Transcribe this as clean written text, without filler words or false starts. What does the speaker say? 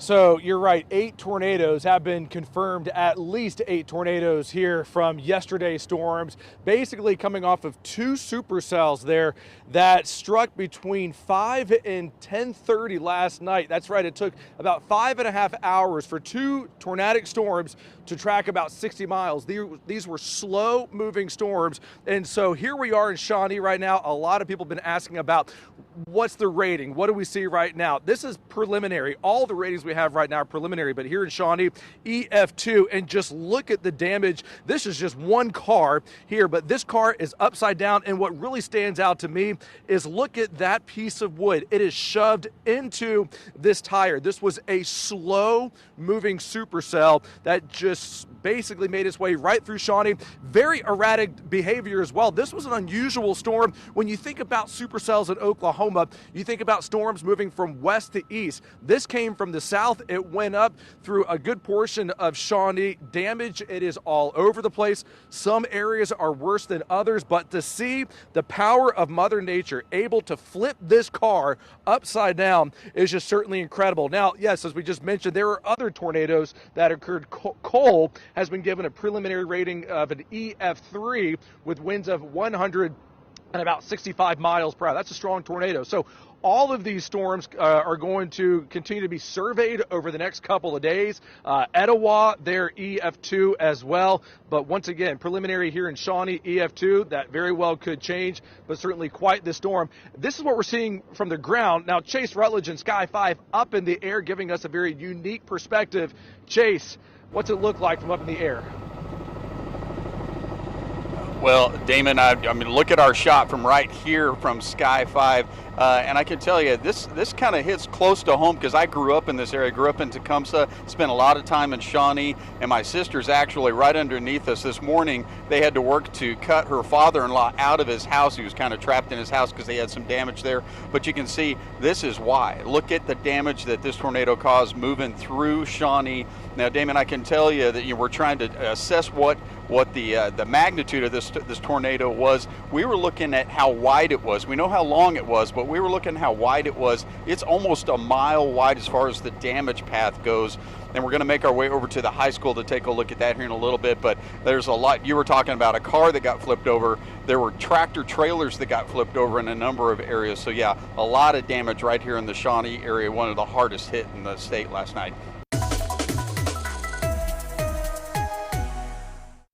So you're right, 8 tornadoes have been confirmed, at least 8 tornadoes here from yesterday's storms, basically coming off of 2 supercells there that struck between 5 and 10:30 last night. That's right, it took about 5.5 hours for 2 tornadic storms to track about 60 miles. These were slow moving storms. And so here we are in Shawnee right now. A lot of people have been asking about what's the rating? What do we see right now? This is preliminary. All the ratings we have right now are preliminary, but here in Shawnee, EF2, and just look at the damage. This is just one car here, but this car is upside down, and what really stands out to me is look at that piece of wood. It is shoved into this tire. This was a slow moving supercell that just basically made its way right through Shawnee. Very erratic behavior as well. This was an unusual storm. When you think about supercells in Oklahoma, you think about storms moving from west to east. This came from the south. It went up through a good portion of Shawnee. Damage, it is all over the place. Some areas are worse than others, but to see the power of Mother Nature able to flip this car upside down is just certainly incredible. Now, yes, as we just mentioned, there are other tornadoes that occurred. Cole has been given a preliminary rating of an EF3 with winds of 100 and about 65 miles per hour. That's a strong tornado. So all of these storms are going to continue to be surveyed over the next couple of days. Etowah, they're EF2 as well. But once again, preliminary here in Shawnee, EF2. That very well could change, but certainly quite the storm. This is what we're seeing from the ground. Now, Chase Rutledge and Sky 5 up in the air, giving us a very unique perspective. Chase, what's it look like from up in the air? Well, Damon, I mean, look at our shot from right here from Sky 5, and I can tell you, this kind of hits close to home because I grew up in this area. Grew up in Tecumseh, spent a lot of time in Shawnee, and my sister's actually right underneath us. This morning, they had to work to cut her father-in-law out of his house. He was kind of trapped in his house because they had some damage there. But you can see, this is why. Look at the damage that this tornado caused moving through Shawnee. Now, Damon, I can tell you that we're trying to assess what the magnitude of this tornado was. We were looking at how wide it was. We know how long it was, but we were looking at how wide it was. It's almost a mile wide as far as the damage path goes. And we're going to make our way over to the high school to take a look at that here in a little bit. But there's a lot. You were talking about a car that got flipped over. There were tractor trailers that got flipped over in a number of areas. So yeah, a lot of damage right here in the Shawnee area, one of the hardest hit in the state last night.